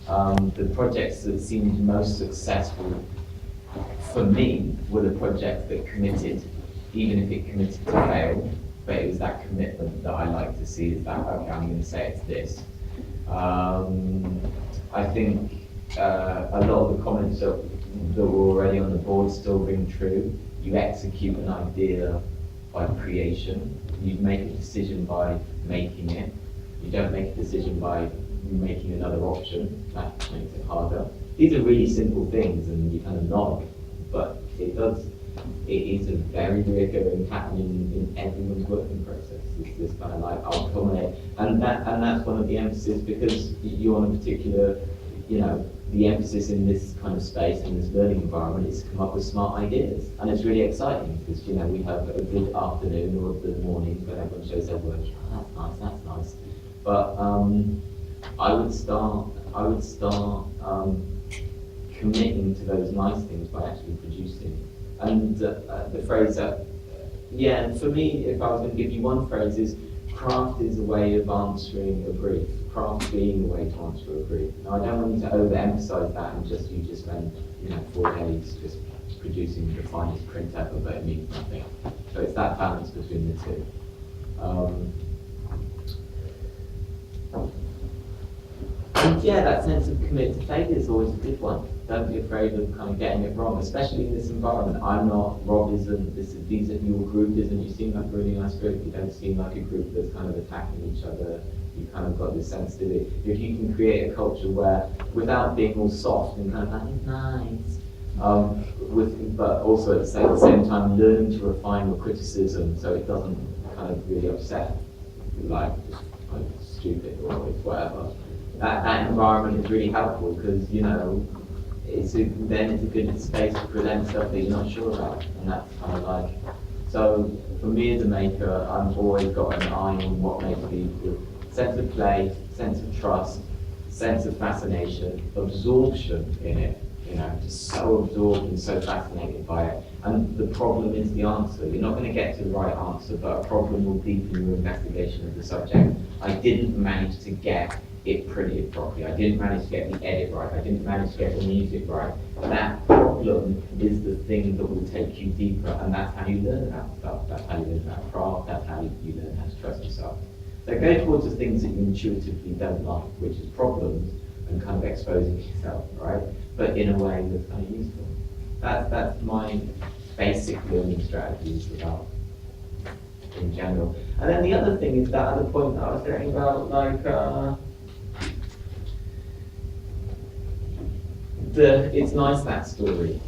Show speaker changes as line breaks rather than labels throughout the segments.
The projects that seemed most successful for me were the projects that committed, even if it committed to fail, but it was that commitment that I like to see, is that, okay, I'm going to say it's this. I think a lot of the comments that were already on the board still ring true. You execute an idea by creation. You make a decision by making it. You don't make a decision by making another option. That makes it harder. These are really simple things, and you kind of nod, but it is a very recurring pattern in everyone's working process. It's this kind of like, I'll culminate, and that's one of the emphasis, because you're on a particular, the emphasis in this kind of space, in this learning environment, is to come up with smart ideas. And it's really exciting, because, we have a good afternoon or the morning when everyone shows their work. Oh, that's nice. But I would start committing to those nice things by actually producing. And the phrase that, for me, if I was going to give you one phrase, is craft is a way of answering a brief. Craft being a way to answer a brief. Now, I don't want you to overemphasize that and you just spend 4 days just producing the finest print ever, but it means nothing. So it's that balance between the two. And that sense of commit to failure is always a good one. Don't be afraid of kind of getting it wrong, especially in this environment. I'm not, Rob isn't, your group isn't, you seem like a really nice group, you don't seem like a group that's kind of attacking each other. You kind of got this sensitivity. If you can create a culture where, without being all soft and kind of like, nice, but also at the same time learning to refine your criticism so it doesn't kind of really upset, like stupid or whatever. That environment is really helpful, because then it's a good space to present stuff that you're not sure about, and that's kind of like. So for me as a maker, I've always got an eye on what makes me the sense of play, sense of trust, sense of fascination, absorption in it. Just so absorbed and so fascinated by it. And the problem is the answer. You're not going to get to the right answer, but a problem will deepen your investigation of the subject. I didn't manage to get it printed properly. I didn't manage to get the edit right. I didn't manage to get the music right. But that problem is the thing that will take you deeper, and that's how you learn about stuff. That's how you learn about craft. That's how you learn how to trust yourself. So go towards the things that you intuitively don't like, which is problems, and kind of exposing yourself, right? But in a way that's kind of useful. That's my basic learning strategies about in general. And then the other thing is that other point that I was saying about, like, it's nice, that story.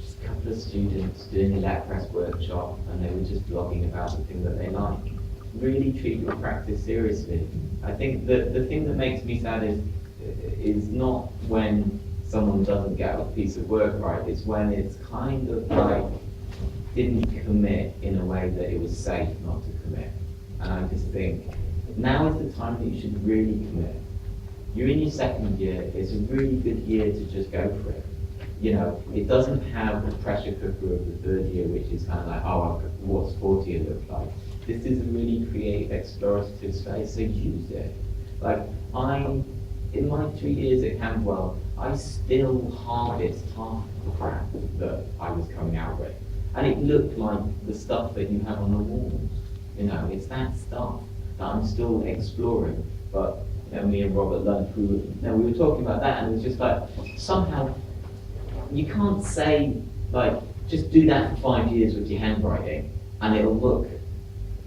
Just a couple of students doing a lab press workshop, and they were just blogging about the thing that they like. Really treat your practice seriously. I think that the thing that makes me sad is not when someone doesn't get a piece of work right, it's when it's kind of like didn't commit in a way that it was safe not to commit. And I just think now is the time that you should really commit. You're in your second year, it's a really good year to just go for it. It doesn't have the pressure cooker of the third year, which is kind of like, what's fourth year look like? This is a really creative, explorative space, so use it. Like, in my 2 years at Camberwell, I still harvest half the crap that I was coming out with. And it looked like the stuff that you have on the walls. It's that stuff that I'm still exploring. But me and Robert Lunt, we were talking about that, and it was just like, somehow, you can't say, like, just do that for 5 years with your handwriting, and it'll look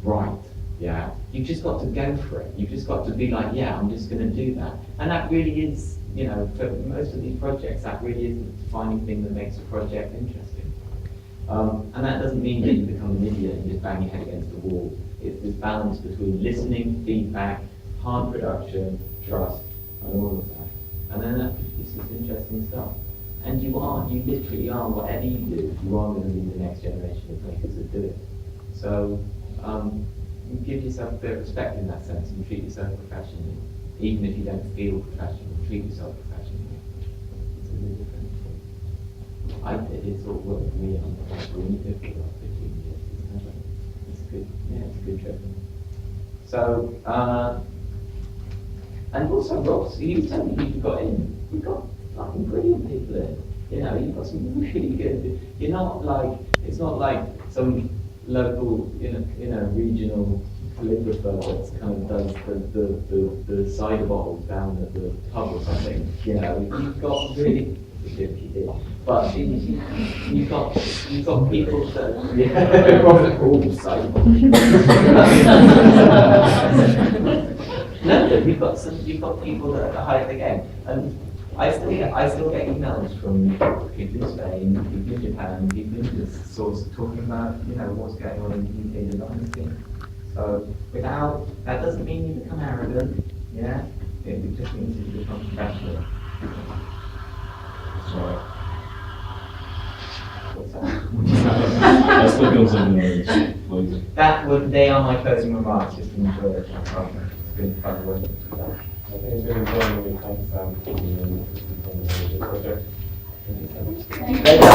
right. Yeah, you've just got to go for it. You've just got to be like, I'm just going to do that. And that really is, for most of these projects, that really is the defining thing that makes a project interesting. And that doesn't mean that you become an idiot and just bang your head against the wall. It's this balance between listening, feedback, hard production, trust, and all of that. And then that produces interesting stuff. And you literally are, whatever you do, you are going to be the next generation of makers that do it. So, you give yourself a bit of respect in that sense, and treat yourself professionally. Even if you don't feel professional, treat yourself professionally. It's a really different thing. I did, it sort of worked for me on the when you do it for 15 years. It's a good trip. So, and also Ross, you tell me who you got in. know, you've got some really good. You're not like, it's not like some local, regional calligrapher that's kind of does the cider bottles down at the pub or something. You know, you've got really. But you've got people that all cider bottles. No, you've got people that are ahead of the game, and I still get emails from people in Spain, people in Japan, people in this source talking about what's going on in the UK design scene. So that doesn't mean you become arrogant, yeah. It just means you become professional.
Sorry.
What's that?
That's what goes on the
They are my closing remarks. Just enjoy it. It's been fun working with that.
I think it's been enjoying. Thanks, Sam, for the project. Thank you so much.